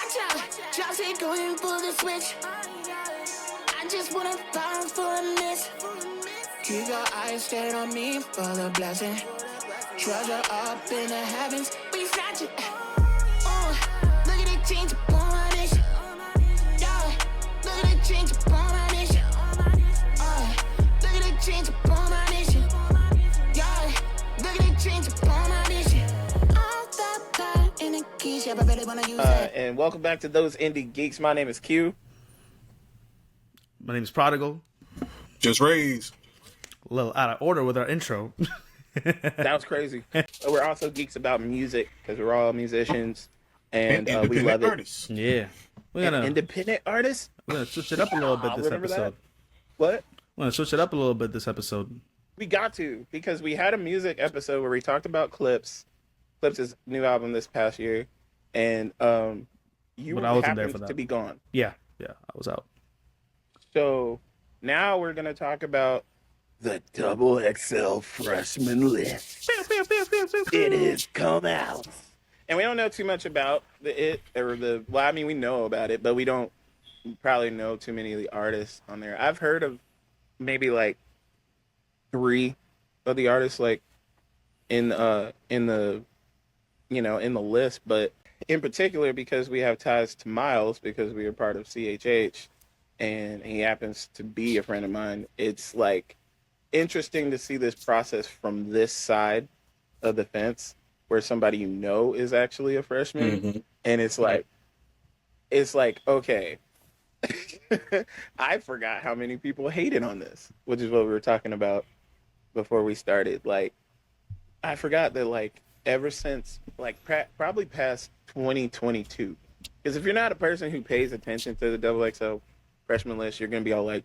Watch out, drops it going for the switch. I just wanna burn for a miss. Keep your eyes stayed on me for the blessing. Treasure up in the heavens, we snatch it. Look at the change upon my nation. Yeah, look at the change upon my nation. Look at the change upon my nation. Yeah, look at the change upon my nation. All that power in the keys, yeah, but I wanna use it. And welcome back to Those Indie Geeks. My name is Q. My name is Prodigal. Just raised. A little out of order with our intro. That was crazy. We're also geeks about music because we're all musicians and we love it. Artists. Yeah. We're gonna Independent artists? We're gonna switch it up a little bit this Remember episode. that? What? We're gonna switch it up a little bit this episode. We got to, because we had a music episode where we talked about Clips. Clips' new album this past year. And you But I wasn't there happened for that. to be gone. Yeah, I was out. So now we're going to talk about the XXL Freshman List. It has come out. And we don't know too much about well, I mean, we know about it, but we don't probably know too many of the artists on there. I've heard of maybe like 3 of the artists like in the list, but in particular because we have ties to Miles because we are part of CHH and he happens to be a friend of mine. It's like interesting to see this process from this side of the fence where somebody you know is actually a freshman. Mm-hmm. And it's like, okay, I forgot how many people hated on this, which is what we were talking about before we started. Like, I forgot that, like, ever since, like, probably past 2022, because if you're not a person who pays attention to the XXL Freshman List, you're going to be all like,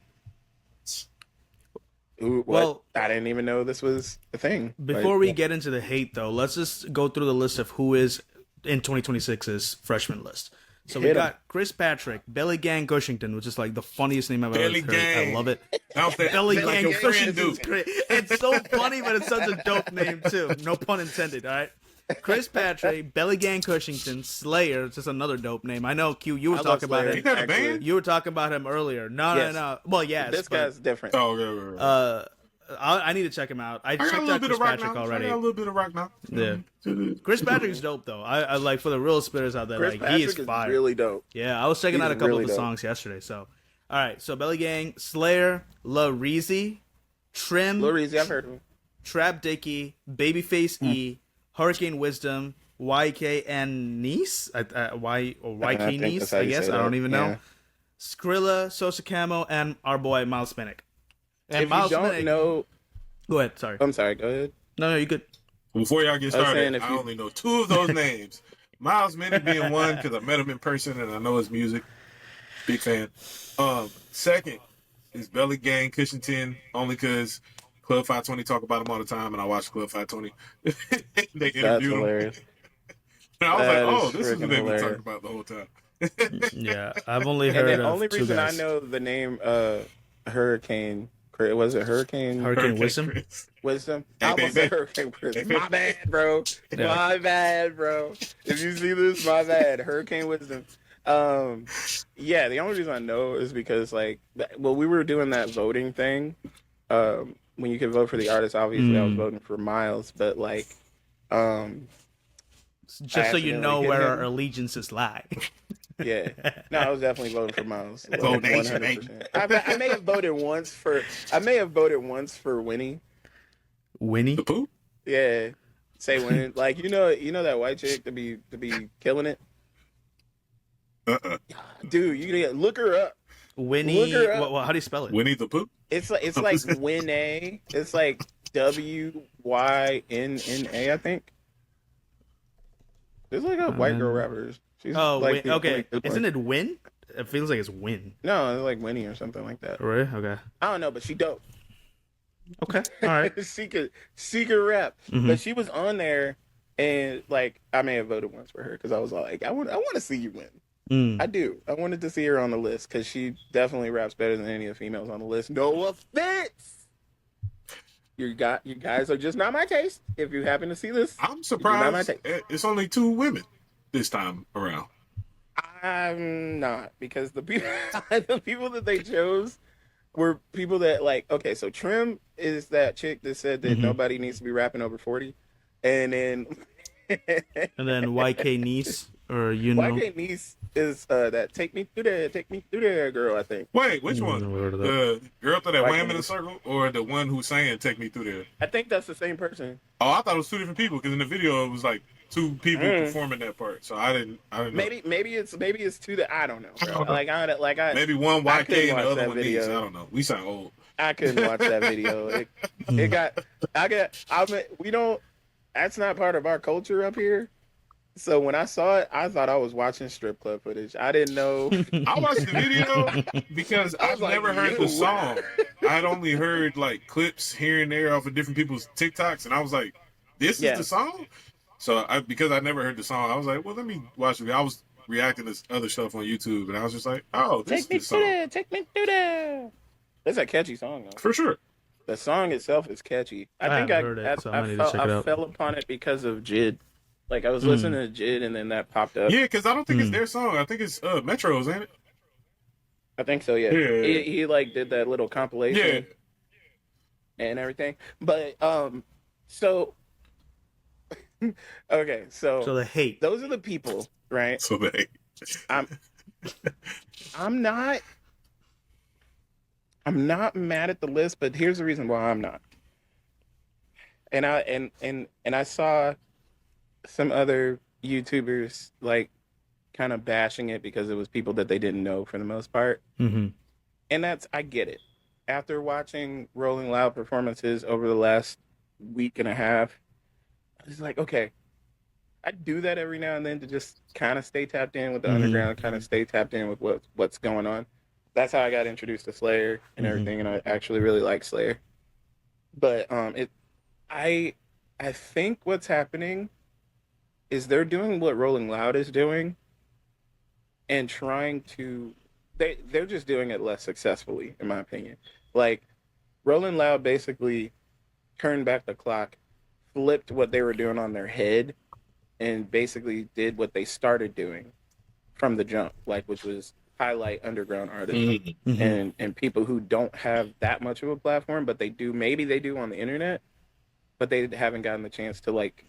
ooh, what? Well, I didn't even know this was a thing. Before we get into the hate, though, let's just go through the list of who is in 2026's freshman list. So we got Chris Patrick, Belly Gang Cushington, which is like the funniest name I've ever heard. I love it. Belly Gang like Cushington is great. It's so funny, but it's such a dope name too. No pun intended. All right. Chris Patrick, Belly Gang Cushington, Slayer, just another dope name. I know, Q, you were talking about him. He got a band? You were talking about him earlier. No. Well, yes. This guy's different. Oh, okay. I need to check him out. I checked out Chris Patrick already. I got a little bit of rock now. Yeah. Chris Patrick's dope though. I like, for the real spitters out there, Chris like Patrick he is fire. Really dope. Yeah, I was checking out a couple really of the dope. songs yesterday. So, all right. So Belly Gang, Slayer, La Reezy, Trim, Lil Reezy, I've heard of him. Trap Dicky, Babyface E, Hurricane Wisdom, YK and Niece, YK Niece, I guess. I don't even know. Skrilla, Sosa Camo, and our boy Miles Minick. And If Miles you don't Minnick, know, go ahead. Sorry. I'm sorry. Go ahead. No, you good. Before y'all get started, if I you- only know 2 of those names. Miles Minnick being one because I met him in person and I know his music. Big fan. Second is Belly Gang Cushington, only because Club 520 talk about him all the time, and I watch Club 520. They interviewed That's him. hilarious. And I was That like, is oh, this is the freaking name we hilarious. talking about the whole time. Yeah, I've only And heard the of only 2 reason guys. I know the name Hurricane, was it Hurricane Wisdom? Chris. Wisdom? Hey, I almost baby. said Hurricane Chris. Hey, My bad, bro. Yeah. My bad, bro. If you see this, my bad. Hurricane Wisdom. Yeah, the only reason I know is because, like, we were doing that voting thing. When you could vote for the artist, obviously I was voting for Miles, but, like, Just so you know accidentally where hit our him. allegiances lie. yeah. No, I was definitely voting for Miles. Vote Nation, 100%. I may have voted once for Winnie. Winnie? The Pooh? Yeah. Say Winnie. Like, you know that white chick to be killing it? Dude, you gotta look her up. Winnie? Look her up. How do you spell it? Winnie the Pooh? It's like Winnie. It's like WYNNA, I think. There's like a white girl rapper. She's like okay. Isn't it Win? It feels like it's Win. No, it's like Winnie or something like that. Right? Okay. I don't know, but she dope. Okay. All right. secret rap. Mhm. But she was on there, and like I may have voted once for her because I was like, I want to see you win. I do. I wanted to see her on the list because she definitely raps better than any of the females on the list. No offense. You guys are just not my taste. If you happen to see this, I'm you're not my surprised taste. it's only 2 women this time around. I'm not, because the people the people that they chose were people that, like, okay, so Trim is that chick that said that nobody needs to be rapping over 40, and then and then YK Niece, or YK Niece is that take me through there girl, I think. Wait, which one? The girl through that wham in the circle, or the one who's saying "Take me through there"? I think that's the same person. Oh, I thought it was two different people, because in the video it was like two people performing that part. So I didn't know. Maybe it's two that I don't know, bro. I maybe one YK and the other one video. Niece. I don't know. We sound old. I couldn't watch that video. We don't. That's not part of our culture up here. So when I saw it, I thought I was watching strip club footage. I didn't know. I watched the video because I've never heard the song. I'd only heard like clips here and there off of different people's TikToks, and I was like, "This is the song." So because I never heard the song, I was like, "Well, let me watch it." I was reacting to other stuff on YouTube, and I was just like, "Oh, this is the song." Take me through there. It's a catchy song, though. For sure. The song itself is catchy. I fell upon it because of Jid. Like, I was listening to Jid, and then that popped up. Yeah, because I don't think it's their song. I think it's Metro's, ain't it? I think so, yeah. He like did that little compilation and everything. But so okay, so the hate. Those are the people, right? So they. I'm not mad at the list, but here's the reason why I'm not. And I saw some other YouTubers like kind of bashing it because it was people that they didn't know for the most part. Mm-hmm. And I get it. After watching Rolling Loud performances over the last week and a half, I was like, okay, I do that every now and then to just kind of stay tapped in with the underground, kind of stay tapped in with what's going on. That's how I got introduced to Slayer and everything, and I actually really like Slayer. But I think what's happening is they're doing what Rolling Loud is doing, and trying to they're just doing it less successfully, in my opinion. Like, Rolling Loud basically turned back the clock, flipped what they were doing on their head, and basically did what they started doing from the jump, like, which was highlight underground artists and people who don't have that much of a platform, but maybe they do on the internet, but they haven't gotten the chance to like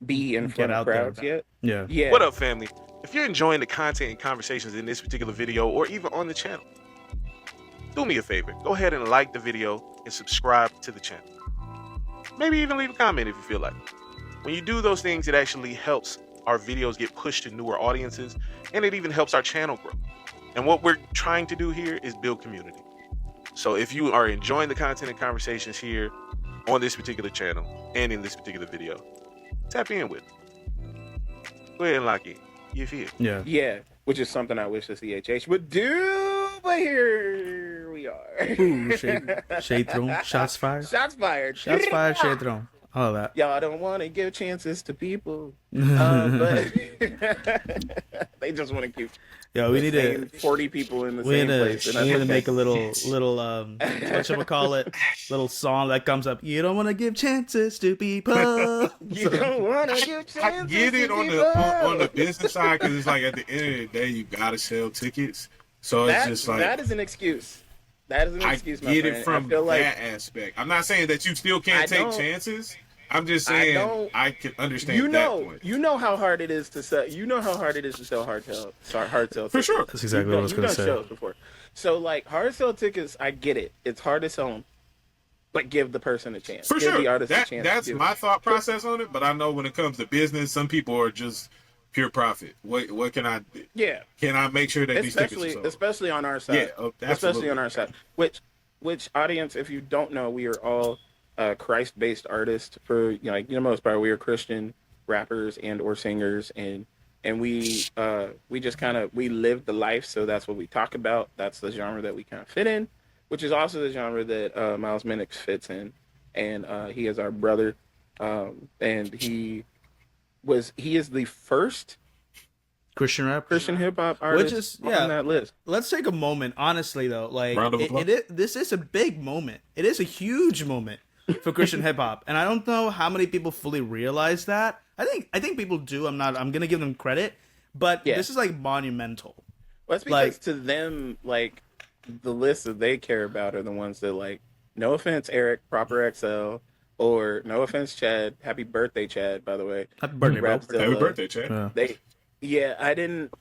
be in front of crowds yet. Yeah. What up, family? If you're enjoying the content and conversations in this particular video, or even on the channel, do me a favor. Go ahead and like the video and subscribe to the channel. Maybe even leave a comment if you feel like it. When you do those things, it actually helps our videos get pushed to newer audiences, and it even helps our channel grow. And what we're trying to do here is build community. So if you are enjoying the content and conversations here on this particular channel and in this particular video, tap in with it. Go ahead and lock in. You feel? Yeah, which is something I wish the CHH would do, but here we are. Ooh, shade thrown. Shots fired. Shots fired. Shots fired, shade thrown. All of that. Y'all don't want to give chances to people, but they just want to keep. Yo, we need to 40 people in the same place. We need to make a litlittle whatchamacallit, little song that comes up. You don't want to give chances to people. You don't want to give chances. I get it on the business side, because it's like at the end of the day you gotta sell tickets. So it's just like that is an excuse. That is an excuse. I get it from that aspect. I'm not saying that you still can't take chances. I'm just saying I can understand that point. You know how hard it is to sell. You know how hard it is to sell hard sell tickets. For sure. That's exactly what I was going to say. Shows before. So like hard sell tickets, I get it. It's hard to sell them, but give the person a chance. For give sure. The artist a chance. That's my thought process on it. But I know when it comes to business, some people are just pure profit. What can I do? Yeah. Can I make sure that these tickets are sold? Especially on our side. Yeah, especially on our side. Which audience, if you don't know, we are all Christ-based artists. For the most part, we are Christian rappers and or singers, and we just kind of live the life. So that's what we talk about. That's the genre that we kind of fit in, which is also the genre that Miles Minick fits in, and he is our brother, and he is the first Christian hip hop artist on that list. Let's take a moment, honestly though. Like this is a big moment. It is a huge moment for Christian hip hop, and I don't know how many people fully realize that. I think people do. I'm gonna give them credit, But Yeah. this is like monumental. Well, that's because to them, like, the lists that they care about are the ones that, like, no offense, Eric, Proper XL, or no offense, Chad. Happy birthday, Chad, by the way. Happy birthday, bro. Happy birthday, Chad. I didn't.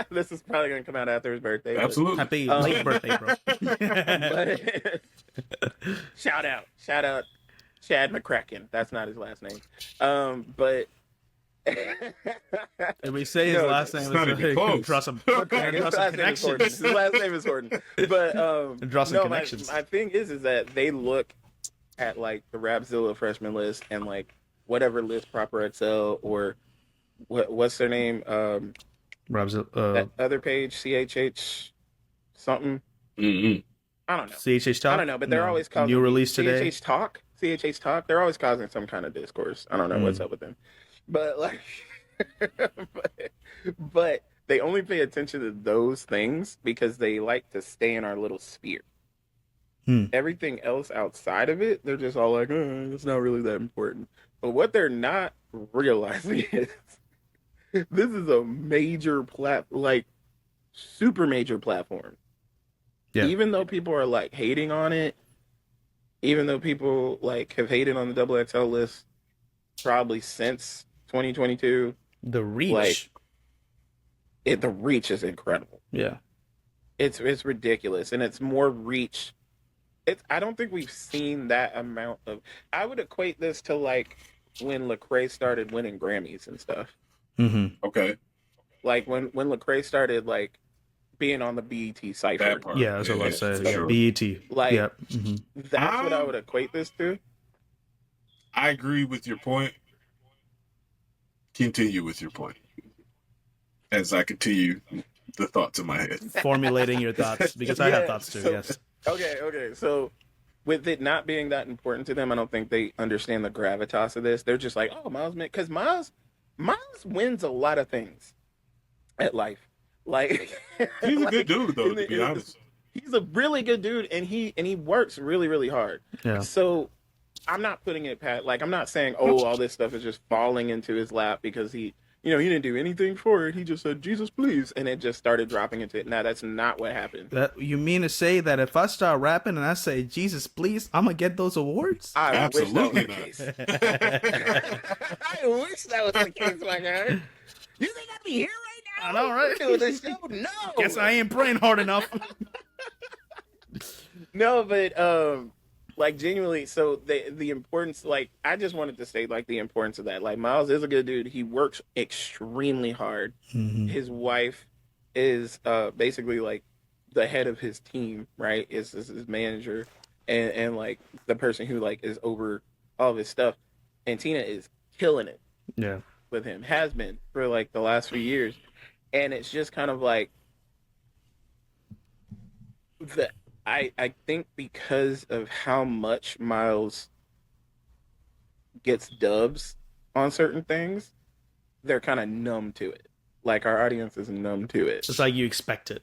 This is probably going to come out after his birthday. Absolutely. Happy late birthday, bro. But shout out, Chad McCracken. That's not his last name. But if we say his last name, not even close. Draw some connections. His last name is Horton. But draw some connections. My thing is that they look at like the Rapzilla freshman list and like whatever list Proper XL or what's their name? That other page, CHH something. Mm-hmm. I don't know. CHH Talk? I don't know, but they're always causing new release today. CHH Talk. They're always causing some kind of discourse. I don't know what's up with them, but like, but they only pay attention to those things because they like to stay in our little sphere. Everything else outside of it, they're just all like, it's not really that important. But what they're not realizing is this is a major super major platform. Yeah. Even though people are like hating on it, even though people like have hated on the XXL list probably since 2022, the reach, the reach is incredible. Yeah, it's ridiculous, and it's more reach. I don't think we've seen that amount of. I would equate this to like when Lecrae started winning Grammys and stuff. Mm-hmm. Okay. Like when Lecrae started like being on the BET cipher. Yeah, that's what I was saying. Sure. BET. Like that's what I would equate this to. I agree with your point. Continue with your point. As I continue the thoughts in my head. Formulating your thoughts, because I have thoughts too, yes. Okay. So with it not being that important to them, I don't think they understand the gravitas of this. They're just like, oh, Miles Minnick. Because Miles wins a lot of things at life. Like he's a good dude, though, to be honest. He's a really good dude, and he works really, really hard. Yeah. So I'm not putting it past, like, I'm not saying, oh, all this stuff is just falling into his lap because he didn't do anything for it. He just said, Jesus, please. And it just started dropping into it. Now, that's not what happened. That you mean to say that if I start rapping and I say, Jesus, please, I'm going to get those awards? Absolutely not. I wish that was the case, my guy. You think I'd be here right now? I know, right? Doing this show? No. Guess I ain't praying hard enough. No, but like genuinely, so the importance, like I just wanted to say like the importance of that. Like Miles is a good dude. He works extremely hard. Mm-hmm. His wife is basically like the head of his team, right? Is his manager and like the person who like is over all of his stuff. And Tina is killing it. Yeah. With him, has been for like the last few years. And it's just kind of like I think because of how much Miles gets dubs on certain things, they're kind of numb to it. Like our audience is numb to it. It's like you expect it.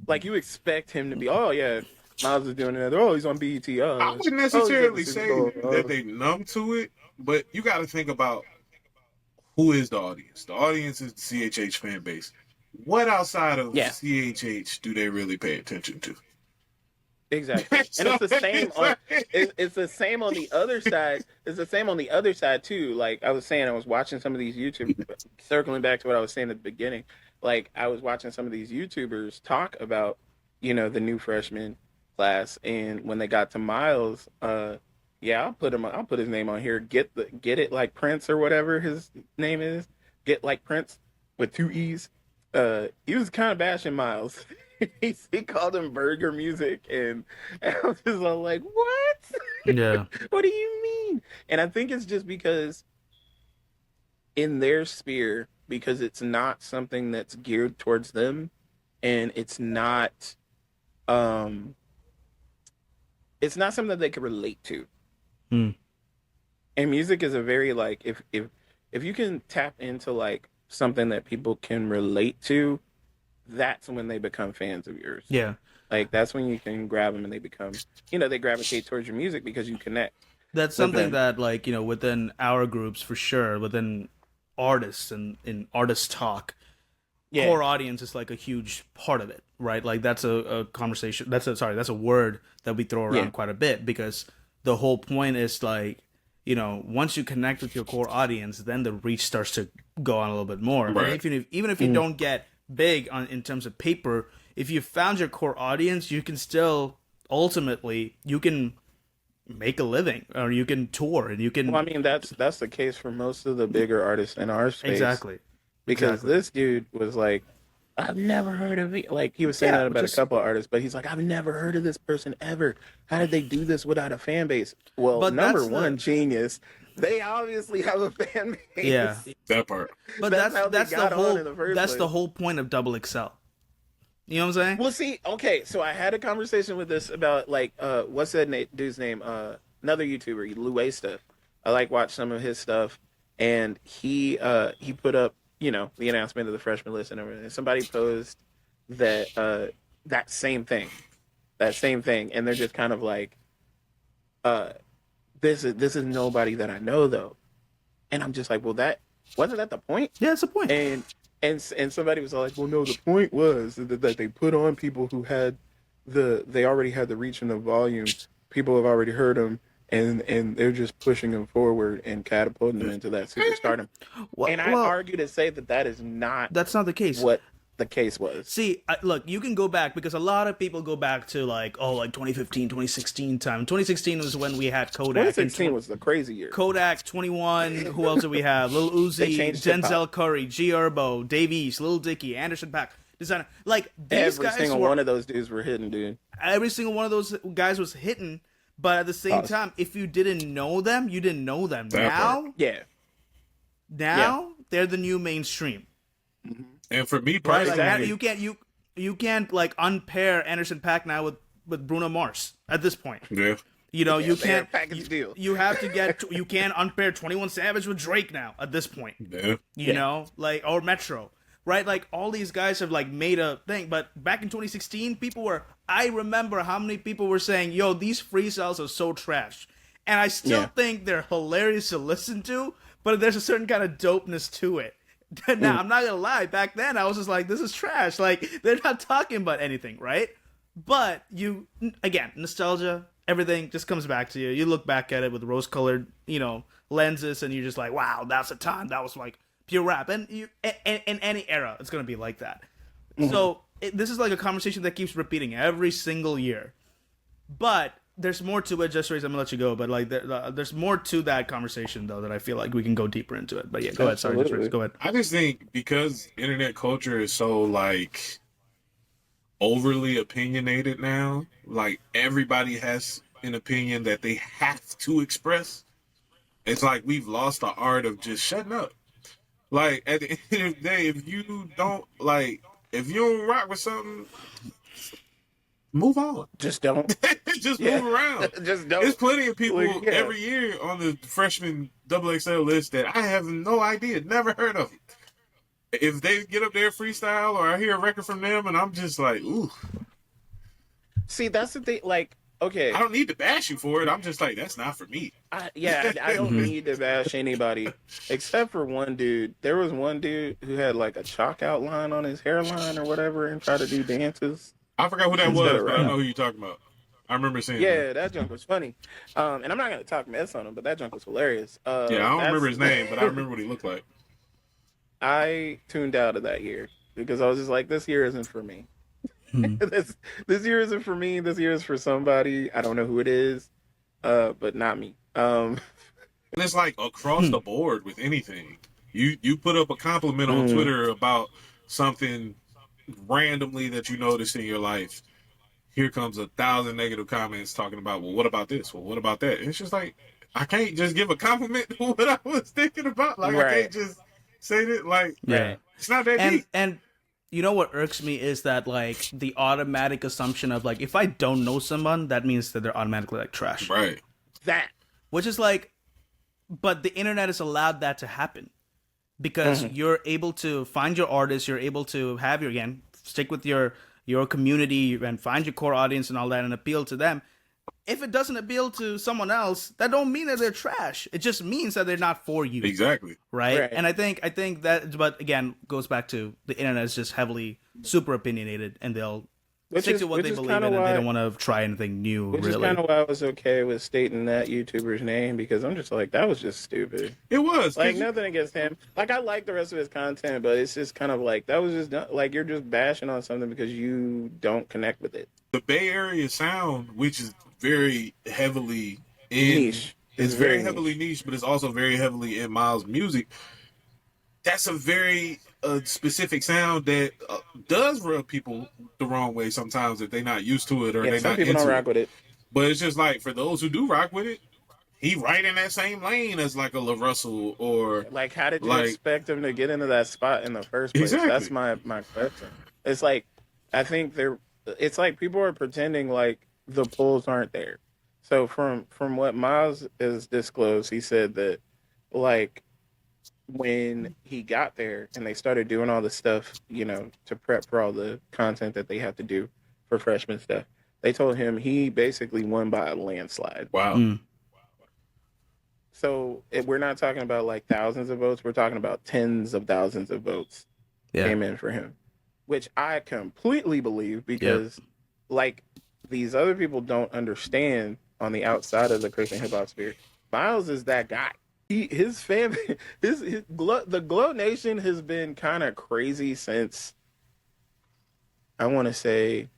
Like you expect him to be, oh yeah, Miles is doing it. Oh, he's on BET. Oh, I wouldn't necessarily say that they numb to it, but you got to think about who is the audience. The audience is the CHH fan base. What outside of CHH do they really pay attention to? Exactly, and it's the same. It's the same on the other side. It's the same on the other side too. Like I was saying, I was watching some of these YouTube. Circling back to what I was saying at the beginning, like I was watching some of these YouTubers talk about, the new freshman class, and when they got to Miles, I'll put his name on here. Get it like Prince or whatever his name is. Get like Prince with 2 E's. He was kind of bashing Miles. he called him burger music, and I was just all like, what? Yeah. What do you mean? And I think it's just because in their sphere, because it's not something that's geared towards them, and it's not something that they could relate to. And music is a very like if you can tap into like something that people can relate to, that's when they become fans of yours. Yeah. Like that's when you can grab them and they become, they gravitate towards your music because you connect. That's something that like, within our groups for sure, within artists and in artist talk, core audience is like a huge part of it, right? Like that's a conversation. That's a word that we throw around quite a bit, because the whole point is like, you know, once you connect with your core audience, then the reach starts to go on a little bit more. Right. And even if you don't get big in terms of paper, if you found your core audience, you can still ultimately you can make a living, or you can tour, and you can. Well, I mean, that's the case for most of the bigger artists in our space. Exactly. Because this dude was like, I've never heard of it. Like, he was saying that about a couple of artists, but he's like, I've never heard of this person ever. How did they do this without a fan base? Well, But number that's one, genius. They obviously have a fan base. Yeah. That part. But That's how they that's got the on whole in the first that's place. the whole point of Double XL. You know what I'm saying? Well, see, okay, so I had a conversation with this about, like, what's that dude's name? Another YouTuber, Luesta. I like watch some of his stuff, and he put up, you know, the announcement of the freshman list and everything. Somebody posed that that same thing, and they're just kind of like, this is nobody that I know though, and I'm just like, well, that wasn't that the point? Yeah, that's the point. And somebody was like, well, no, the point was that they put on people who had they already had the reach and the volume. People have already heard them, and they're just pushing them forward and catapulting them into that superstardom. And I argue to say that is not. That's not the case. What the case was. See, look, you can go back, because a lot of people go back to like 2015, 2016 time. 2016 was when we had Kodak. 2016 was the crazy year. Kodak, 21. Who else did we have? Lil Uzi, Denzel Curry, G Herbo, Dave East, Lil Dicky, Anderson .Paak, designer. Like these every guys single one of those dudes were hitting, dude. Every single one of those guys was hitting, but at the same time, if you didn't know them, you didn't know them. Now they're the new mainstream. Mm-hmm. And for me Right, personally, like, you can't like unpair Anderson .Paak now with Bruno Mars at this point. yeah, You know, you they're a can't. package deal. You have to get. You can't unpair 21 Savage with Drake now at this point. yeah, You know, like, or Metro, right? Like all these guys have like made a thing. But back in 2016, I remember how many people were saying, "Yo, these freestyles are so trash," and I still think they're hilarious to listen to. But there's a certain kind of dopeness to it. Now, I'm not gonna lie. Back then, I was just like, "This is trash." Like they're not talking about anything, right? But again, nostalgia, everything just comes back to you. You look back at it with rose-colored, lenses, and you're just like, "Wow, that's a time that was like pure rap." And in any era, it's gonna be like that. So this is like a conversation that keeps repeating every single year. But there's more to it. Just Race, I'm gonna let you go. But like, there's more to that conversation though that I feel like we can go deeper into it. But yeah, go ahead. Sorry, Just Race, go ahead. I just think because internet culture is so like overly opinionated now, like everybody has an opinion that they have to express. It's like we've lost the art of just shutting up. Like at the end of the day, if you don't rock with something, move on. Just don't. Just move around. Just don't. There's plenty of people Well, yeah. every year on the freshman XXL list that I have no idea, never heard of it. If they get up there freestyle or I hear a record from them and I'm just like, ooh. See, that's the thing. Like, okay, I don't need to bash you for it. I'm just like, that's not for me. I don't need to bash anybody except for one dude. There was one dude who had like a chalk outline on his hairline or whatever and tried to do dances. I forgot who that Instead was, of but I rap. know who you're talking about. I remember seeing Yeah, that junk was funny. And I'm not gonna talk mess on him, but that junk was hilarious. that. Yeah, I don't remember his name, but I remember what he looked like. I tuned out of that year because I was just like, this year isn't for me. this year isn't for me. This year is for somebody. I don't know who it is, but not me. And it's like across the board with anything. You put up a compliment on Twitter about something randomly that you noticed in your life. Here comes 1,000 negative comments talking about, well, what about this? Well, what about that? It's just like, I can't just give a compliment to what I was thinking about. Like, I can't just say that. Like, it's not that deep. And you know what irks me is that, like, the automatic assumption of, like, if I don't know someone, that means that they're automatically, like, trash. Right. that. Which is, like, but the internet has allowed that to happen. Because you're able to find your artists, you're able to have stick with your community and find your core audience and all that and appeal to them. if it doesn't appeal to someone else, that don't mean that they're trash. It just means that they're not for you. Exactly. Right? And I think that, but again, goes back to the internet is just heavily super opinionated, and they'll stick to what they believe in, and they don't want to try anything new. Which is kind of why I was okay with stating that YouTuber's name, because I'm just like, that was just stupid. It was. Like, nothing against him. Like, I like the rest of his content, but it's just kind of like, that was just, like, you're just bashing on something because you don't connect with it. The Bay Area sound, which is very heavily niche. It's very heavily niche, but it's also very heavily in Miles' music. That's a very specific sound that does rub people the wrong way sometimes if they're not used to it or they're not into it. Some people don't rock with it. But it's just like, for those who do rock with it, he right in that same lane as like a LaRussell or... Like, how did you expect him to get into that spot in the first place? Exactly. That's my question. It's like, I think it's like people are pretending like the pulls aren't there. So from what Miles has disclosed, he said that, like, when he got there and they started doing all the stuff, you know, to prep for all the content that they have to do for freshman stuff, they told him he basically won by a landslide. Wow. So we're not talking about like thousands of votes. We're talking about tens of thousands of votes came in for him, which I completely believe because like these other people don't understand on the outside of the Christian hip hop sphere. Miles is that guy. His fan, the Glow Nation has been kind of crazy since, I want to say,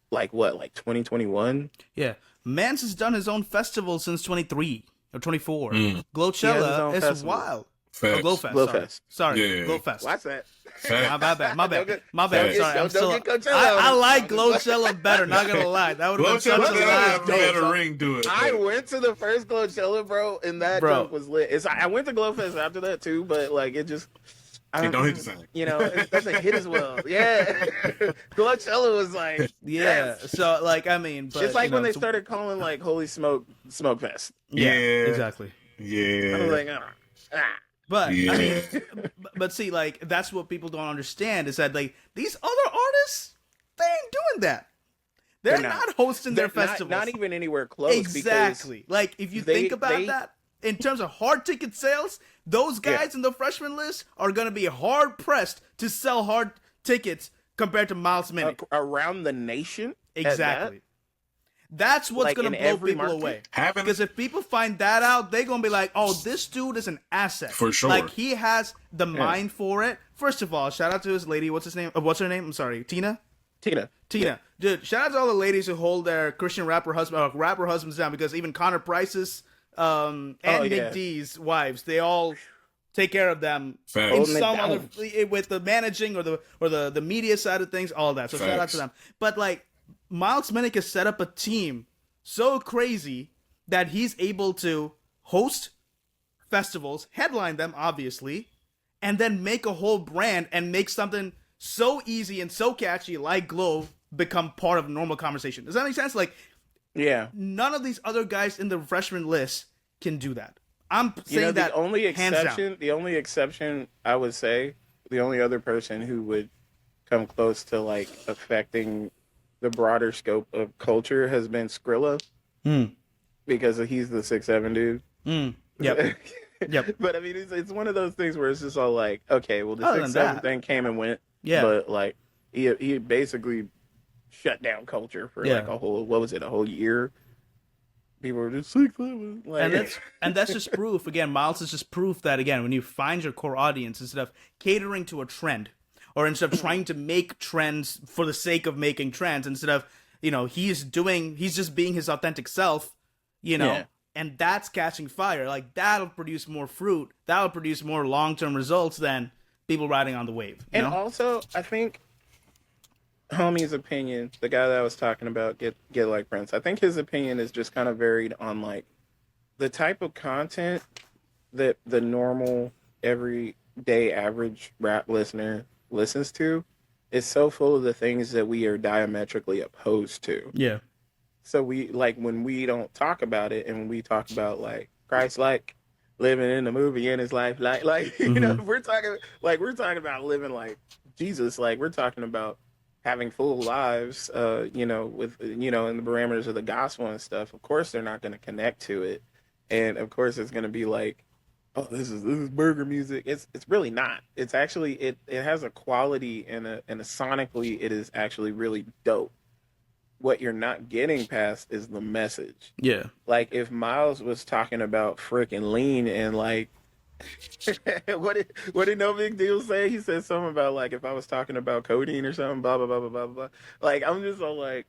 like 2021? Yeah. Mans has done his own festival since 23 or 24. Glowchella is wild. Oh, Glowfest. Sorry. Glowfest. What's that? My bad. Sorry. I like Glowchella better, not gonna lie. That would have been such a have a better ring to it. I went to the first Glowchella, bro, and that joke was lit. I went to Glowfest after that too, but like it just it don't hit the same. You know, it doesn't hit as well. Yeah. Glowchella was like So like I mean, but, it's like when they started calling like Holy Smoke Fest. Yeah, exactly. Yeah. I was like, But I mean, but see, like that's what people don't understand is that like these other artists, they ain't doing that. They're not hosting their festivals. Not even anywhere close. Exactly. Like if you think about that in terms of hard ticket sales, those guys in the freshman list are gonna be hard pressed to sell hard tickets compared to Miles Minnick around the nation. Exactly. That's what's going to blow people away. Because if people find that out, they're going to be like, oh, this dude is an asset. For sure. Like, he has the mind for it. First of all, shout out to his lady. What's her name? I'm sorry. Tina. Yeah. Dude, shout out to all the ladies who hold their Christian rapper husbands down, because even Connor Price's and Nick D's wives, they all take care of them in some other, with the managing or the media side of things, all that. So shout out to them. But like, Miles Minnick has set up a team so crazy that he's able to host festivals, headline them, obviously, and then make a whole brand and make something so easy and so catchy like Glow become part of normal conversation. Does that make sense? Like, none of these other guys in the freshman list can do that. I'm saying that the only exception I would say, the only other person who would come close to like affecting the broader scope of culture has been Skrilla, because he's the 6'7" dude. Yep. But I mean, it's one of those things where it's just all like, okay, well, the 6'7" thing came and went. Yeah. But like, he basically shut down culture for like a whole year. People were just 6'7". Like, and that's just proof. Again, Miles is just proof that again, when you find your core audience, instead of catering to a trend, or instead of trying to make trends for the sake of making trends, instead of, you know, he's just being his authentic self, you know, and that's catching fire. Like, that'll produce more fruit. That'll produce more long-term results than people riding on the wave. You know? Also, I think homie's opinion, the guy that I was talking about, get like Prince, I think his opinion is just kind of varied on like the type of content that the normal, everyday, average rap listener listens to is so full of the things that we are diametrically opposed to. Yeah. So we, like, when we don't talk about it, and when we talk about like Christ, like living in the movie in his life, like you know, we're talking about living like Jesus, like we're talking about having full lives, you know, with, you know, in the parameters of the gospel and stuff, of course they're not going to connect to it. And of course it's going to be like, oh, this is burger music. It's really not. It's actually, it has a quality and a sonically it is actually really dope. What you're not getting past is the message. Yeah. Like if Miles was talking about freaking lean and like what did No Big Deal say? He said something about like if I was talking about codeine or something, blah blah blah blah blah blah. Like I'm just all like,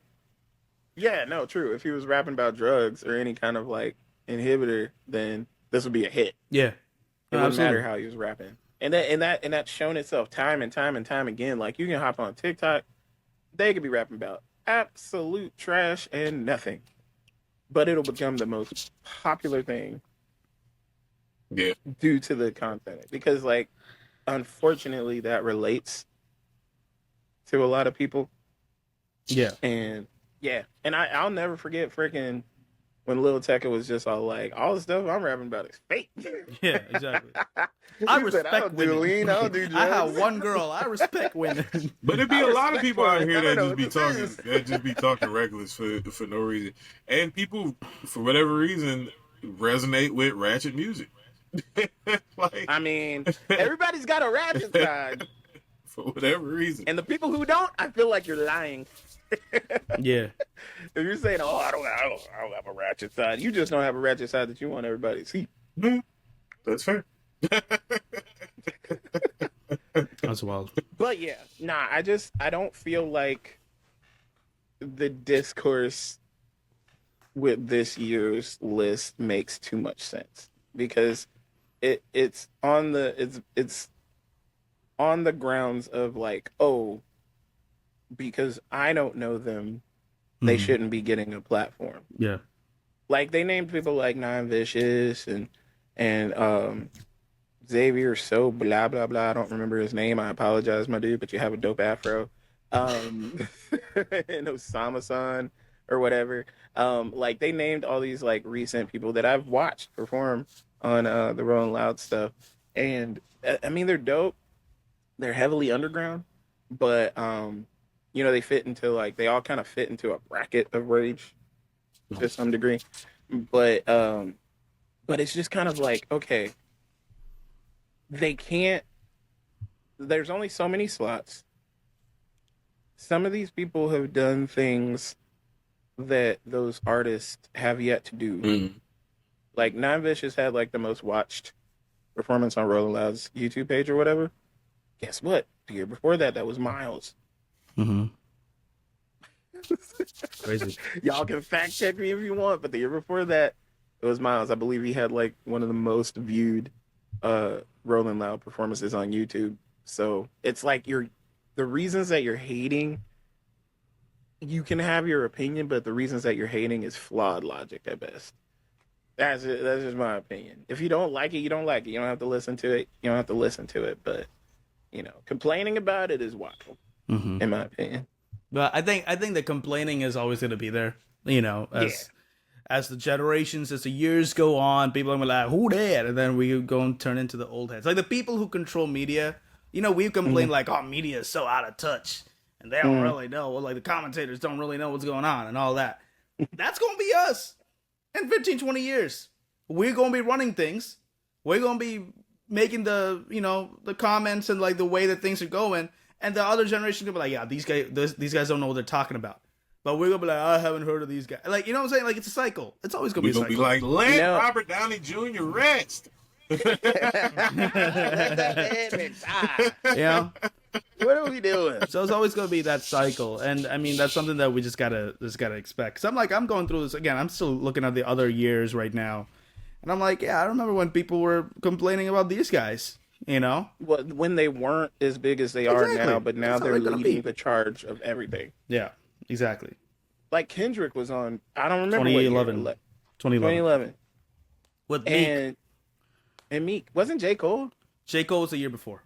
yeah, no, true. If he was rapping about drugs or any kind of like inhibitor, then this would be a hit. Yeah. It wouldn't matter how he was rapping. And that's shown itself time and time and time again. Like you can hop on TikTok, they could be rapping about absolute trash and nothing, but it'll become the most popular thing. Yeah. Due to the content, because like, unfortunately, that relates to a lot of people. Yeah. And yeah, and I'll never forget freaking when Lil Tecca was just all like, all the stuff I'm rapping about is fake. Yeah, exactly. I respect I don't do women. lean, I don't do drugs. I have one girl. I respect women. But there'd be a lot of people out here women. that just be talking reckless for no reason, and people for whatever reason resonate with ratchet music. Like, I mean, everybody's got a ratchet side. For whatever reason. And the people who don't, I feel like you're lying. Yeah. If you're saying, oh, I don't have a ratchet side, you just don't have a ratchet side that you want everybody to see. That's fair. That's wild. But yeah, nah, I don't feel like the discourse with this year's list makes too much sense, because it's on the grounds of like, oh, because I don't know them, they shouldn't be getting a platform. Yeah. Like they named people like Nine Vicious and Xavier So blah blah blah. I don't remember his name. I apologize, my dude, but you have a dope afro. And Osama-san or whatever. Like they named all these like recent people that I've watched perform on the Rolling Loud stuff, and I mean they're dope. They're heavily underground, but you know, they all kind of fit into a bracket of rage to some degree. But it's just kind of like, okay, they can't. There's only so many slots. Some of these people have done things that those artists have yet to do. Like Nine Vicious had like the most watched performance on Rolling Loud's YouTube page or whatever. Guess what? The year before that was Miles. Crazy. Y'all can fact check me if you want, but the year before that, it was Miles. I believe he had like one of the most viewed Rolling Loud performances on YouTube. So it's like the reasons that you're hating, you can have your opinion, but the reasons that you're hating is flawed logic at best. That's just my opinion. If you don't like it, you don't like it. You don't have to listen to it. You don't have to listen to it. But you know, complaining about it is wild, in my opinion. But I think the complaining is always going to be there. You know, as the generations, as the years go on, people are gonna be like, "Who that?" And then we go and turn into the old heads, like the people who control media. You know, we've complained like, "Oh, media is so out of touch, and they don't really know." Well, like the commentators don't really know what's going on and all that. That's gonna be us in 15, 20 years. We're gonna be running things. We're gonna be making the comments and like the way that things are going. And the other generation can be like, yeah, these guys don't know what they're talking about. But we're going to be like, I haven't heard of these guys. Like, you know what I'm saying? Like, it's a cycle. It's always going to be a cycle. We're going to be like, let Robert Downey Jr. rest. Yeah. What are we doing? So it's always going to be that cycle. And, I mean, that's something that we just gotta expect. Because I'm going through this. Again, I'm still looking at the other years right now. And I'm like, yeah, I remember when people were complaining about these guys. You know, well, when they weren't as big as they are now, but now they're leading the charge of everything. Yeah, exactly. Like Kendrick was on, I don't remember 2011. With Meek. And Meek. Wasn't J. Cole? J. Cole was the year before.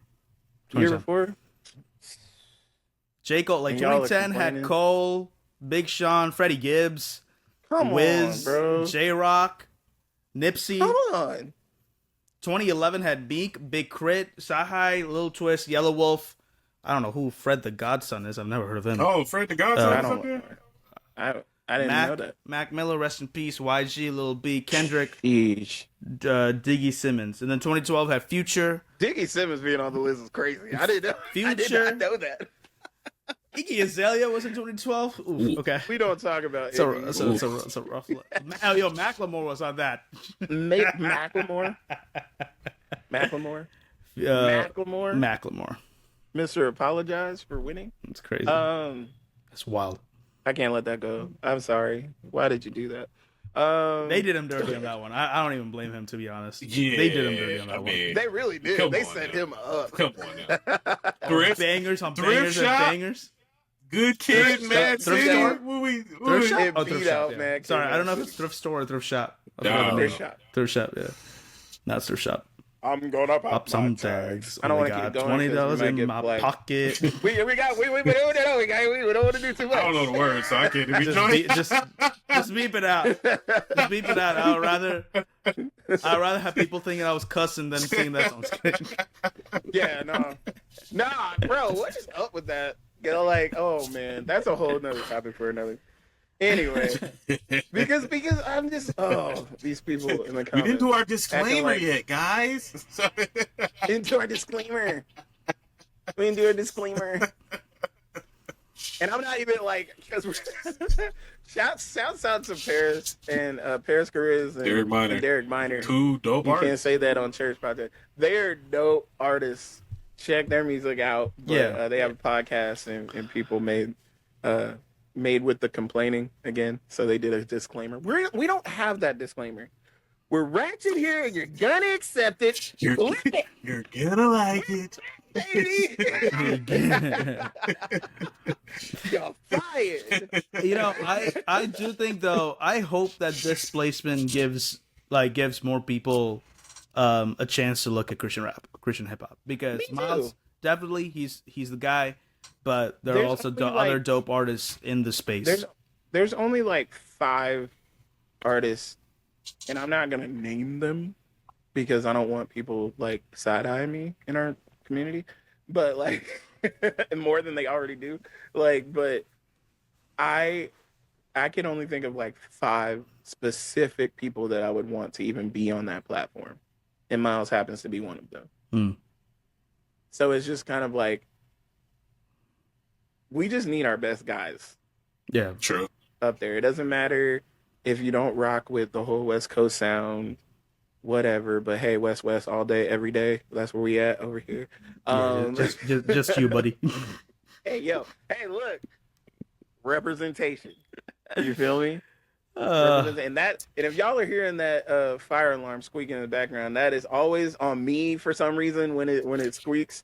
The year before? J. Cole, like 2010 had Cole, Big Sean, Freddie Gibbs, Wiz, bro. J-Rock, Nipsey. Come on. 2011 had Meek, Big Crit, Sahai, Lil Twist, Yellow Wolf, I don't know who Fred the Godson is. I've never heard of him. Oh, Fred the Godson I is up don't. there? I didn't know that. Mac Miller, rest in peace. YG, Lil B, Kendrick, Eesh. Diggy Simmons, and then 2012 had Future. Diggy Simmons being on the list is crazy. I didn't know. I did Future. not know that. Iggy Azalea was in 2012. Ooh, okay. We don't talk about It's a rough look. Yo, Macklemore was on that. Macklemore. Macklemore. Mr. Apologize for winning. It's crazy. That's wild. I can't let that go. I'm sorry. Why did you do that? They did him dirty on that one. I don't even blame him, to be honest. Yeah, They did him dirty on that one. They really did. They set him up. Come on now. Thrift, Bangers on thrift bangers shop? and bangers. Good Kid, Mad Thrift City. store? Thrift shop? It Oh, beat thrift shop, out yeah. Mad Kid, Sorry, I Mad don't know if City. it's thrift store or thrift shop. No. Thrift shop. Thrift shop, yeah. Not thrift shop. I'm gonna Up some tags. I don't want want to to keep going. $20 in my pocket. We don't want to do too much. I don't know the words, so I can't even join. Just beep it out. Just beep it out. I'd rather have people thinking I was cussing than singing that song. Yeah, nah, bro. What is up with that? You know, like, oh man, that's a whole nother topic for another. Anyway, because I'm just these people in the comments. We didn't do our disclaimer like- yet, guys. Into our disclaimer. We didn't do a disclaimer. And I'm not even like, because shouts out to Paris and Paris Gariz and Derek Minor. Two dope You artists. can't say that on Church Project. They are dope artists. Check their music out. But, Yeah. They have a podcast and people made with the complaining again. So they did a disclaimer. We don't have that disclaimer. We're ratchet here and you're gonna accept it. You're gonna like it. Baby. You're fired. You know, I do think though, I hope that this placement gives more people a chance to look at Christian rap, Christian hip hop, because Me too. Miles definitely he's the guy, but there are There's also only, other dope artists in the space. There's only like 5 artists, and I'm not gonna name them because I don't want people like side-eyeing me in our community, but like more than they already do. Like, but I can only think of like 5 specific people that I would want to even be on that platform, and Miles happens to be one of them. Mm. So it's just kind of like we just need our best guys Yeah, True. up there. It doesn't matter if you don't rock with the whole West Coast sound, whatever. But hey, West all day, every day. That's where we at over here. just you, buddy. Hey, look, representation. You feel me? And if y'all are hearing that fire alarm squeaking in the background, that is always on me for some reason when it squeaks.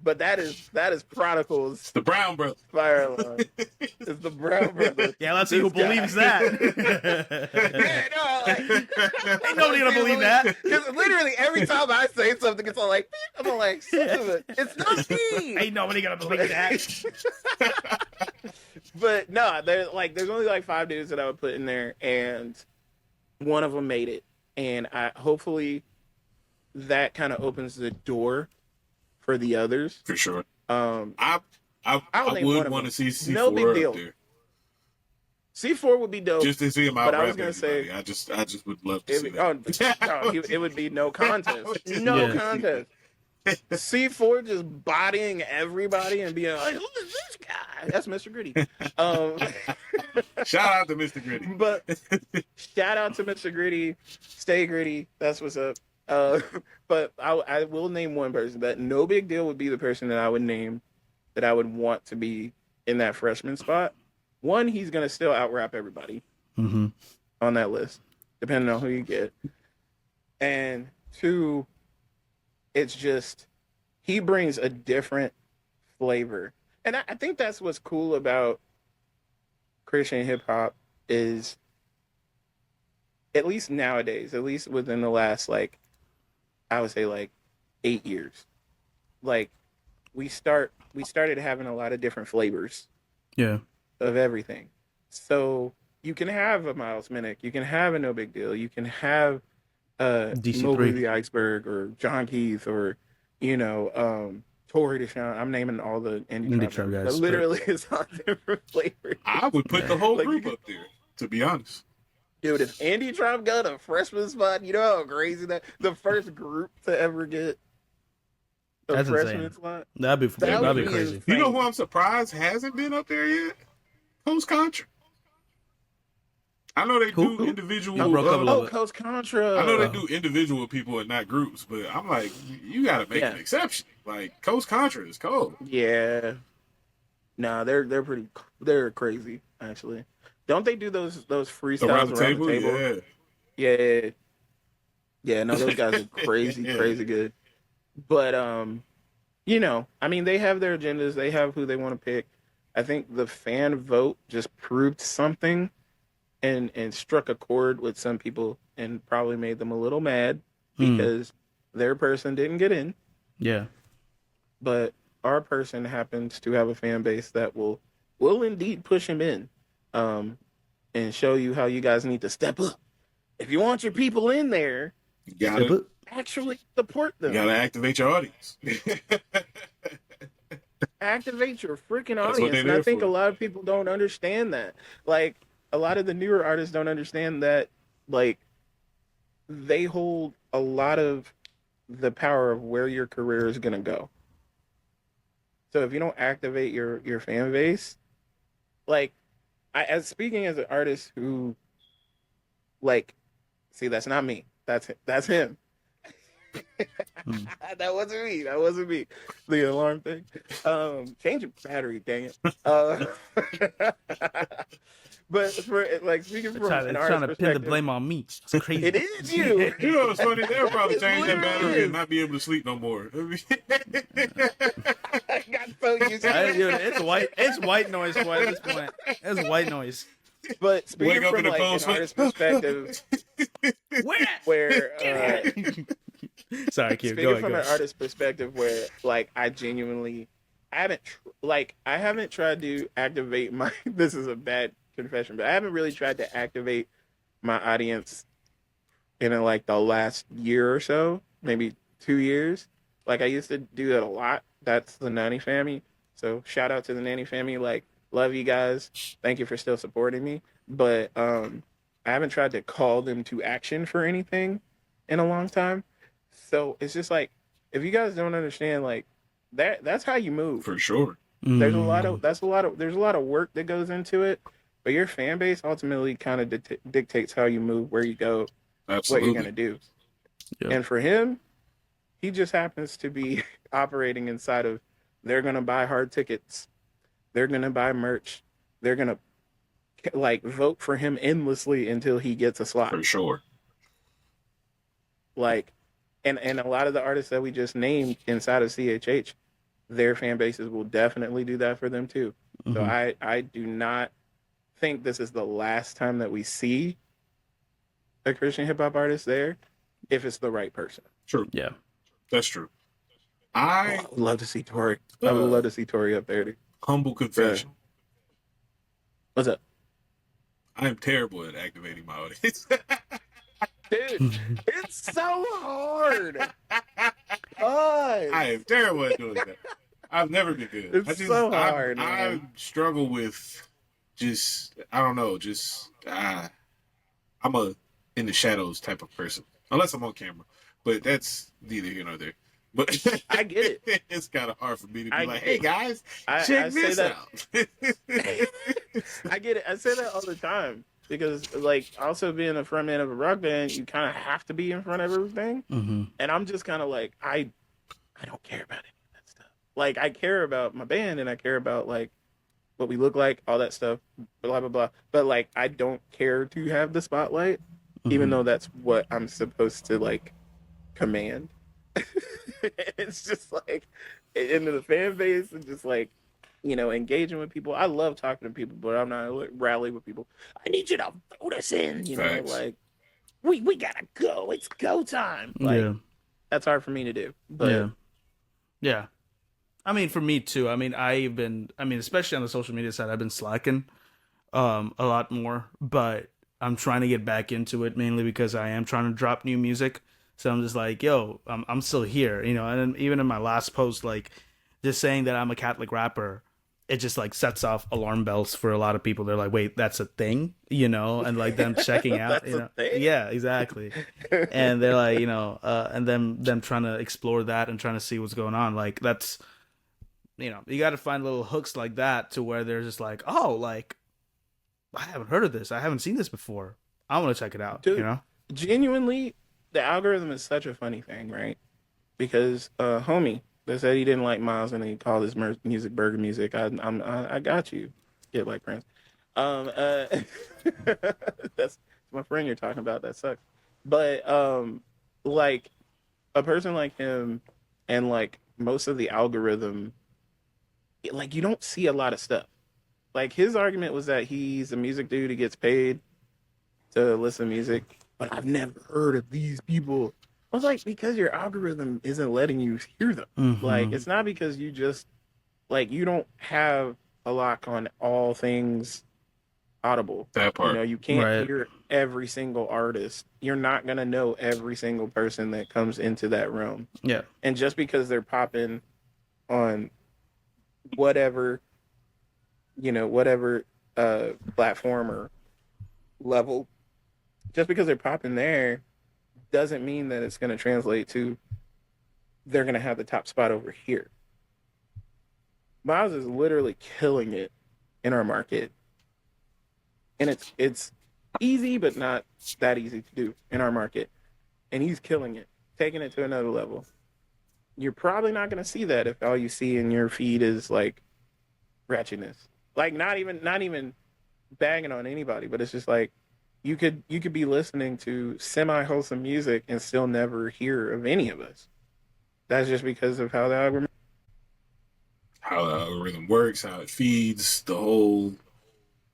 But that is Prodigals. It's the Brown Brothers. Fire alarm. It's the Brown Brothers. Yeah, let's see who believes that. Yeah, no, like, Ain't nobody gonna believe that. Because literally every time I say something, it's all like, beep. I'm like, it's not me. Ain't nobody gonna believe that. But no, there's only like 5 dudes that I would put in there, and one of them made it, and hopefully that kind of opens the door for the others. For sure. I I would want to see C4 No big deal. up there. C4 would be dope. Just to see him out. But I rap was gonna everybody. say, I just would love to see that. it would be no contest. No contest. C4 just bodying everybody and being like, who is this guy? That's Mr. Gritty. Shout out to Mr. Gritty. But shout out to Mr. Gritty. Stay gritty. That's what's up. But I will name one person that no big deal would be the person that I would name that I would want to be in that freshman spot. One, he's going to still out-rap everybody on that list, depending on who you get. And 2, it's just, he brings a different flavor. And I think that's what's cool about Christian hip-hop is, at least nowadays, at least within the last, like, I would say, like, 8 years. Like, we started having a lot of different flavors. Yeah. Of everything. So you can have a Miles Minnick, you can have a No Big Deal, you can have DC3. Mobley the Iceberg or John Keith or Tory Deshaun. I'm naming all the indie trap guys. But literally, it's on different flavors. I would put the whole group up there, to be honest. Dude, if Indie Trap got a freshman spot, you know how crazy that the first group to ever get a freshman spot? That'd be crazy. Insane. You know who I'm surprised hasn't been up there yet? Coach Contra. I know they do individual. Coach Contra. I know they do individual people and not groups, but I'm like, you got to make an exception. Like Coach Contra is cold. Yeah. Nah, they're crazy actually. Don't they do those freestyles around the table? Yeah. Yeah, no, those guys are crazy, crazy good. But you know, I mean, they have their agendas, they have who they want to pick. I think the fan vote just proved something and struck a chord with some people and probably made them a little mad because their person didn't get in. Yeah. But our person happens to have a fan base that will indeed push him in. And show you how you guys need to step up. If you want your people in there, you gotta actually support them. You gotta activate your audience. Activate your freaking audience. And I think a lot of people don't understand that. Like, a lot of the newer artists don't understand that, like, they hold a lot of the power of where your career is gonna go. So if you don't activate your fan base, like, speaking as an artist who, like, see, that's not me. That's him. That wasn't me. The alarm thing. Change your battery, dang it. But for like speaking from an artist trying to pin the blame on me. It's crazy. It is you. You know what's funny? They'll probably change that battery and not be able to sleep no more. I got so used to it. It's white noise boy, at this point. It's white noise. But speaking from like an artist perspective, where sorry, Q. Speaking from an artist perspective, where like I haven't tried to activate my. This is a bad confession, but I haven't really tried to activate my audience in like the last year or so, maybe 2 years. Like I used to do that a lot. That's the Nanny family. So shout out to the Nanny family. Like, love you guys. Thank you for still supporting me. But I haven't tried to call them to action for anything in a long time. So it's just like, if you guys don't understand, like that's how you move. For sure. There's a lot of work that goes into it, but your fan base ultimately kind of dictates how you move, where you go, Absolutely. what you're gonna do. Yep. And for him, he just happens to be operating inside of, they're gonna buy hard tickets, they're gonna buy merch, they're gonna like vote for him endlessly until he gets a slot. For sure. Like, and a lot of the artists that we just named inside of CHH, their fan bases will definitely do that for them too. Mm-hmm. So I do not think this is the last time that we see a Christian hip hop artist there, if it's the right person. True. Yeah, that's true. I would love to see Tory. I would love to see Tory up there. Humble confession. What's up? I am terrible at activating my audience. Dude, it's so hard. I am terrible at doing that. I've never been good. It's so hard. I struggle with I'm a in the shadows type of person, unless I'm on camera. But that's neither here nor there. But I get it. It's kind of hard for me to be like, "Hey guys, check this out." I get it. I say that all the time. Because, like, also being a frontman of a rock band, you kind of have to be in front of everything. Mm-hmm. And I'm just kind of like, I don't care about any of that stuff. Like, I care about my band and I care about, like, what we look like, all that stuff, blah, blah, blah. But, like, I don't care to have the spotlight, even though that's what I'm supposed to, like, command. It's just, like, into the fan base and just, like, you know, engaging with people. I love talking to people, but I'm not rally with people. I need you to vote us in. You know, like we gotta go. It's go time. Like that's hard for me to do. But yeah. I mean, for me too. I mean, especially on the social media side, I've been slacking a lot more. But I'm trying to get back into it mainly because I am trying to drop new music. So I'm just like, yo, I'm still here. You know, and even in my last post, like, just saying that I'm a Catholic rapper, it just like sets off alarm bells for a lot of people. They're like, wait, that's a thing, you know, and like them checking out, That's you a know, thing? yeah, exactly. And they're like, you know, and them trying to explore that and trying to see what's going on. Like that's, you know, you got to find little hooks like that to where they're just like, oh, like I haven't heard of this, I haven't seen this before, I want to check it out, Dude, you know. genuinely, the algorithm is such a funny thing, right? Because homie that said he didn't like Miles and he called his music burger music. I got you. Get like Prince. Uh, that's my friend you're talking about. That sucks. But like a person like him and like most of the algorithm, like you don't see a lot of stuff. Like his argument was that he's a music dude. He gets paid to listen to music, but I've never heard of these people. I was like, because your algorithm isn't letting you hear them. Like, it's not because you just, like, you don't have a lock on all things Audible. That part. You know, you can't Right. hear every single artist. You're not going to know every single person that comes into that room. Yeah. And just because they're popping on whatever, you know, whatever platform or level, just because they're popping there doesn't mean that it's going to translate to they're going to have the top spot over here. Miles is literally killing it in our market. And it's easy, but not that easy to do in our market. And he's killing it, taking it to another level. You're probably not going to see that if all you see in your feed is like ratchetness. Like not even bagging on anybody, but it's just like you could be listening to semi-wholesome music and still never hear of any of us. That's just because of how the algorithm works, how it feeds, the whole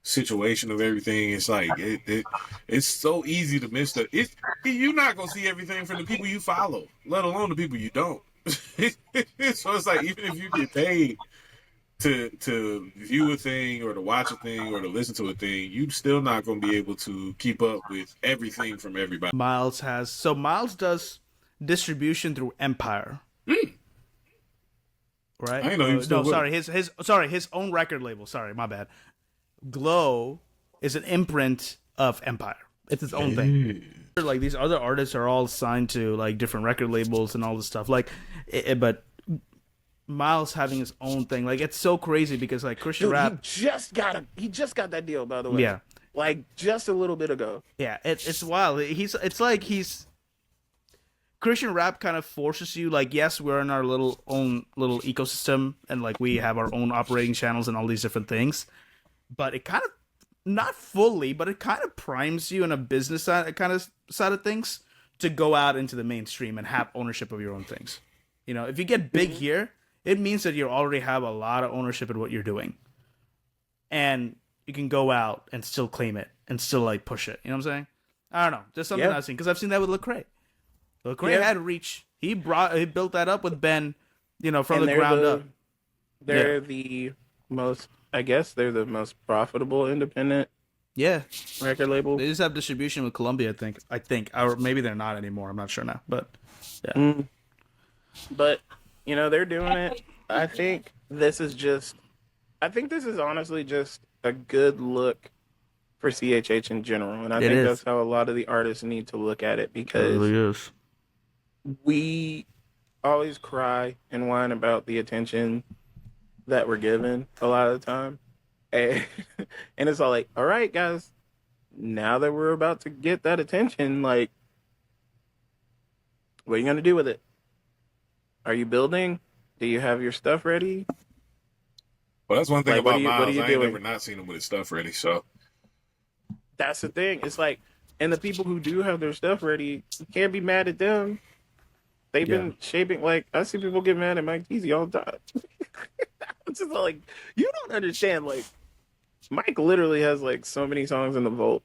situation of everything. It's like it's so easy to miss that. You're not gonna see everything from the people you follow, let alone the people you don't. So it's like even if you get paid to view a thing or to watch a thing or to listen to a thing, you still not going to be able to keep up with everything from everybody. Miles does distribution through Empire. Right? I didn't know he was still with his own record label. Sorry, my bad. Glow is an imprint of Empire. It's its own thing. Like these other artists are all signed to like different record labels and all this stuff. Like, but Miles having his own thing, like it's so crazy because like Christian rap, he just got that deal, by the way. Yeah, like just a little bit ago. Yeah, it's wild. It's like Christian rap kind of forces you, like, yes, we're in our own little ecosystem and like we have our own operating channels and all these different things, but it kind of not fully, but it kind of primes you in a business side of things to go out into the mainstream and have ownership of your own things. You know, if you get big here, it means that you already have a lot of ownership in what you're doing. And you can go out and still claim it and still like push it. You know what I'm saying? I don't know. There's something I've seen because I've seen that with Lecrae. Lecrae had reach. He built that up with Ben, you know, from the ground up. They're the most, I guess they're the most profitable independent record label. They just have distribution with Columbia, I think. Or maybe they're not anymore. I'm not sure now. But yeah. But you know, they're doing it. I think this is honestly just a good look for CHH in general. And I think that's how a lot of the artists need to look at it, because it really is. We always cry and whine about the attention that we're given a lot of the time. And it's all like, all right, guys, now that we're about to get that attention, like, what are you going to do with it? Are you building? Do you have your stuff ready? Well, that's one thing about Miles. I ain't doing? never not seen him with his stuff ready. So that's the thing. It's like, and the people who do have their stuff ready, you can't be mad at them. They've been shaping, like, I see people get mad at Mike Teasy all the time. It's just like, you don't understand. Like, Mike literally has like so many songs in the vault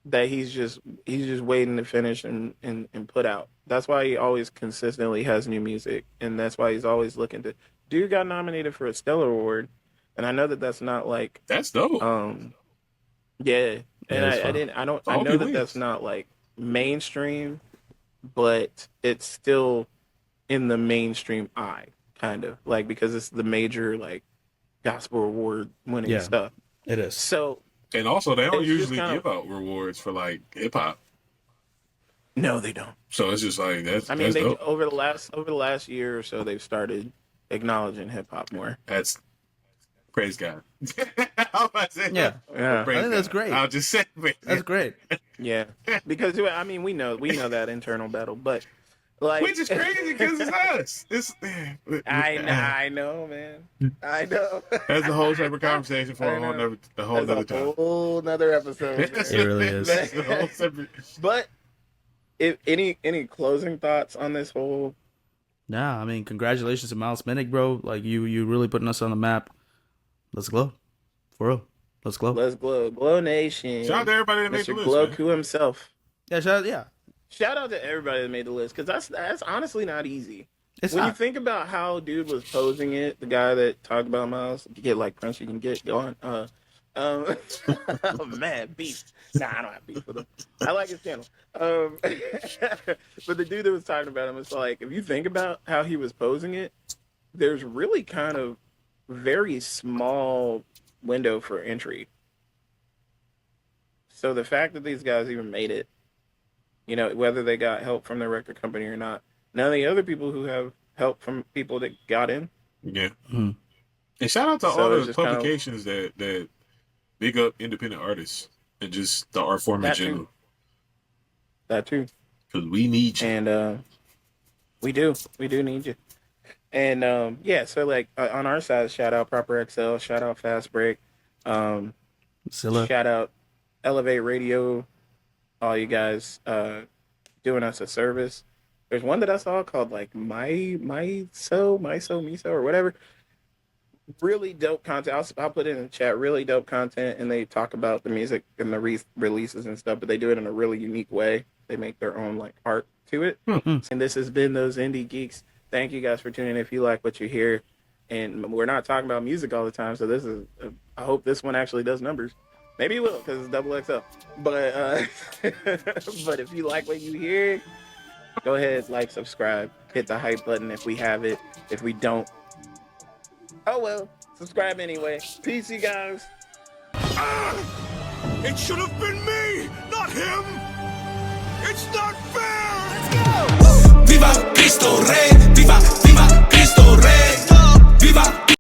that he's just waiting to finish and put out. That's why he always consistently has new music, and that's why he's always looking to. Dude got nominated for a Stellar Award, and I know that's not like, that's dope. Yeah, and I know that's not like mainstream, but it's still in the mainstream eye kind of like because it's the major like gospel award winning stuff. It is. So, and also they don't it's usually just give out rewards for like hip hop. No, they don't. So it's just like that's. I mean, that's dope. over the last year or so, they've started acknowledging hip hop more. That's praise God. I was about to say, Yeah. Yeah. I think that's great. I'll just say That's great. Yeah, because I mean, we know that internal battle, but like, which is crazy because it's us. It's I know, man. I know. That's a whole separate conversation for a whole other time. Whole nother episode. It really is. That's a whole separate. But if any closing thoughts on this whole? Nah, I mean, congratulations to Miles Minnick, bro. Like you really putting us on the map. Let's glow, for real. Let's glow. Let's glow, Glow Nation. Shout out to everybody that made the Mr. list. Gloku himself. Yeah, Shout out to everybody that made the list because that's honestly not easy. It's when not. you think about how dude was posing it, the guy that talked about Miles, you get like Prince, you can get going. Oh man, beef. Nah, I don't have beef with him. I like his channel. But the dude that was talking about him, it's like if you think about how he was posing it, there's really kind of very small window for entry. So the fact that these guys even made it, you know, whether they got help from their record company or not, none of the other people who have help from people that got in. Yeah. Mm-hmm. And shout out to all the publications that big up independent artists and just the art form in general. That too. Because we need you. And we do need you. And yeah, so like on our side, shout out Proper XL, shout out Fast Break, shout out Elevate Radio, all you guys doing us a service. There's one that I saw called like Miso or whatever. Really dope content. I'll put it in the chat. Really dope content, and they talk about the music and the releases and stuff, but they do it in a really unique way. They make their own like art to it. Mm-hmm. And this has been those Indie Geeks. Thank you guys for tuning in. If you like what you hear, and we're not talking about music all the time, so this is. I hope this one actually does numbers. Maybe it will because it's XXL. But but if you like what you hear, go ahead, like, subscribe, hit the hype button if we have it. If we don't, oh well, subscribe anyway. Peace, you guys. It should have been me, not him. It's not fair. Let's go. Viva Cristo Rey, viva Cristo Rey.